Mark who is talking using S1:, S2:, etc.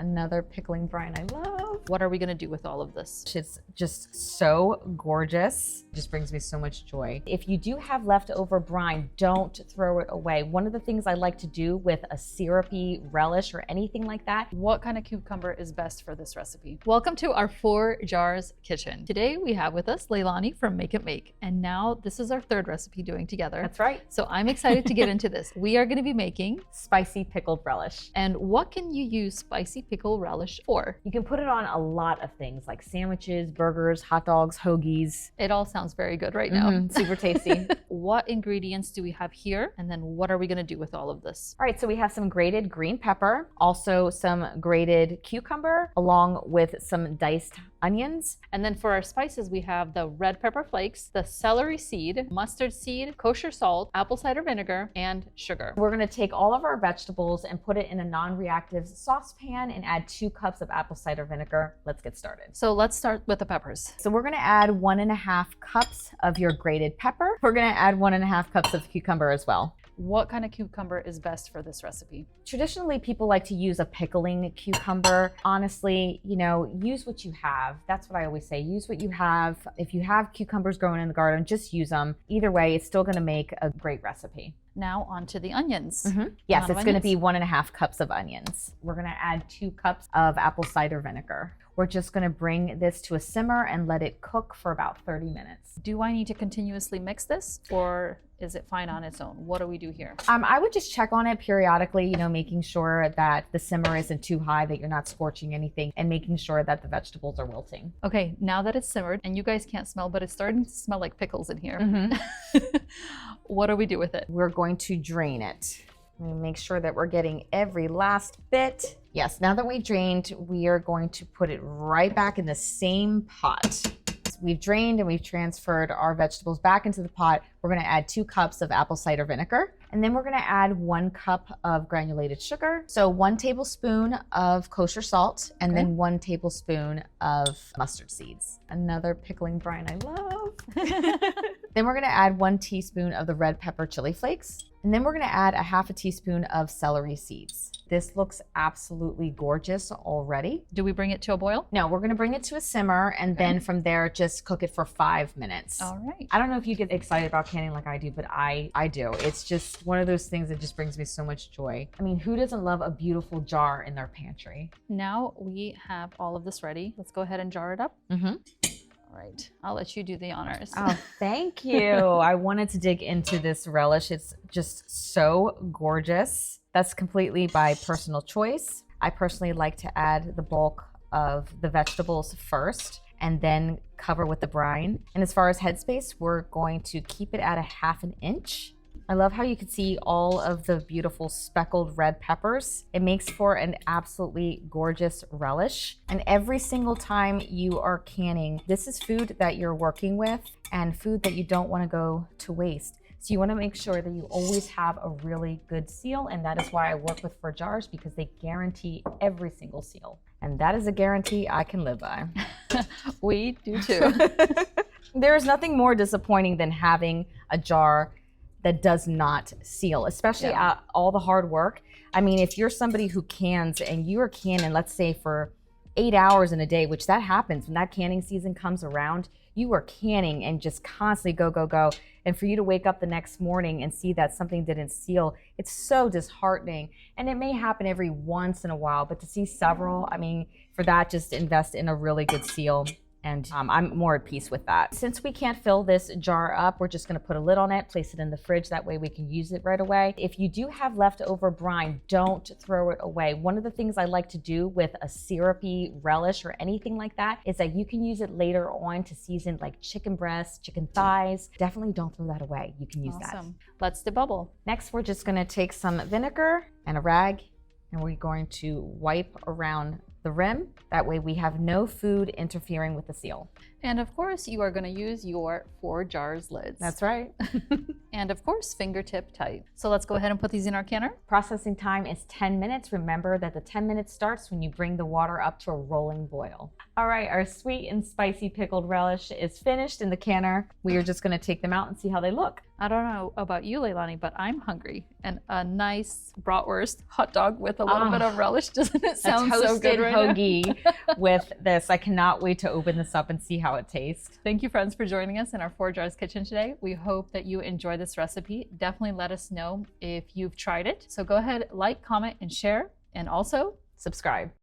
S1: Another pickling brine I love.
S2: What are we gonna do with all of this?
S1: It's just so gorgeous. Just brings me so much joy. If you do have leftover brine, don't throw it away. One of the things I like to do with a syrupy relish or anything like that.
S2: What kind of cucumber is best for this recipe? Welcome to our 4 Jars kitchen. Today we have with us Leilani from Make It Make. And now this is our 3rd recipe doing together.
S1: That's right.
S2: So I'm excited to get into this. We are gonna be making
S1: Spicy pickled relish.
S2: And what can you use spicy pickle relish for?
S1: You can put it on a lot of things like sandwiches, burgers, hot dogs, hoagies.
S2: It all sounds very good right now.
S1: Super tasty.
S2: What ingredients do we have here? And then what are we gonna do with all of this?
S1: All right, so we have some grated green pepper, also some grated cucumber, along with some diced onions.
S2: And then for our spices, we have the red pepper flakes, the celery seed, mustard seed, kosher salt, apple cider vinegar, and sugar.
S1: We're gonna take all of our vegetables and put it in a non-reactive saucepan and add 2 cups of apple cider vinegar. Let's get started.
S2: So let's start with the peppers.
S1: So we're gonna add 1.5 cups of your grated pepper. We're gonna add 1.5 cups of cucumber as well.
S2: What kind of cucumber is best for this recipe?
S1: Traditionally, people like to use a pickling cucumber. Honestly, use what you have. That's what I always say. Use what you have. If you have cucumbers growing in the garden, just use them. Either way, it's still gonna make a great recipe.
S2: Now on to the onions.
S1: Yes, it's gonna be 1.5 cups of onions. We're gonna add 2 cups of apple cider vinegar. We're just gonna bring this to a simmer and let it cook for about 30 minutes.
S2: Do I need to continuously mix this, or is it fine on its own? What do we do here?
S1: I would just check on it periodically, making sure that the simmer isn't too high, that you're not scorching anything, and making sure that the vegetables are wilting.
S2: Okay, now that it's simmered, and you guys can't smell, but it's starting to smell like pickles in here. What do we do with it?
S1: We're going to drain it. Make sure that we're getting every last bit. Yes, now that we drained, we are going to put it right back in the same pot. We've drained and we've transferred our vegetables back into the pot. We're gonna add 2 cups of apple cider vinegar. And then we're gonna add 1 cup of granulated sugar. So 1 tablespoon of kosher salt, and then 1 tablespoon of mustard seeds. Another pickling brine I love. Then we're gonna add 1 teaspoon of the red pepper chili flakes. And then we're gonna add 1/2 teaspoon of celery seeds. This looks absolutely gorgeous already.
S2: Do we bring it to a boil?
S1: No, we're gonna bring it to a simmer, and then from there, just cook it for 5 minutes.
S2: All right.
S1: I don't know if you get excited about canning like I do, but I do. It's just one of those things that just brings me so much joy. I mean, who doesn't love a beautiful jar in their pantry?
S2: Now we have all of this ready. Let's go ahead and jar it up. All right, I'll let you do the honors.
S1: Oh, thank you. I wanted to dig into this relish. It's just so gorgeous. That's completely by personal choice. I personally like to add the bulk of the vegetables first and then cover with the brine. And as far as headspace, we're going to keep it at 1/2 inch. I love how you can see all of the beautiful speckled red peppers. It makes for an absolutely gorgeous relish. And every single time you are canning, this is food that you're working with and food that you don't want to go to waste. So you want to make sure that you always have a really good seal, and that is why I work with FORJARS, because they guarantee every single seal. And that is a guarantee I can live by.
S2: We do too.
S1: There is nothing more disappointing than having a jar that does not seal, especially all the hard work. I mean, if you're somebody who cans and you are canning, let's say for 8 hours in a day, which that happens when that canning season comes around, you are canning and just constantly go, go, go. And for you to wake up the next morning and see that something didn't seal, it's so disheartening. And it may happen every once in a while, but to see several, I mean, for that, just invest in a really good seal. And I'm more at peace with that. Since we can't fill this jar up, we're just gonna put a lid on it, place it in the fridge, that way we can use it right away. If you do have leftover brine, don't throw it away. One of the things I like to do with a syrupy relish or anything like that is that you can use it later on to season like chicken breasts, chicken thighs. Definitely don't throw that away. You can use that.
S2: Let's debubble.
S1: Next, we're just gonna take some vinegar and a rag, and we're going to wipe around the rim. That way we have no food interfering with the seal.
S2: And of course, you are going to use your 4JARS lids.
S1: That's right.
S2: And of course, fingertip tight. So let's go ahead and put these in our canner.
S1: Processing time is 10 minutes. Remember that the 10 minutes starts when you bring the water up to a rolling boil. All right, our sweet and spicy pickled relish is finished in the canner. We are just going to take them out and see how they look.
S2: I don't know about you, Leilani, but I'm hungry. And a nice bratwurst hot dog with a little bit of relish, doesn't it sound so good right
S1: hoagie with this. I cannot wait to open this up and see how it tastes.
S2: Thank you, friends, for joining us in our 4JARS kitchen today. We hope that you enjoy this recipe. Definitely let us know if you've tried it. So go ahead, like, comment, and share, and also
S1: Subscribe.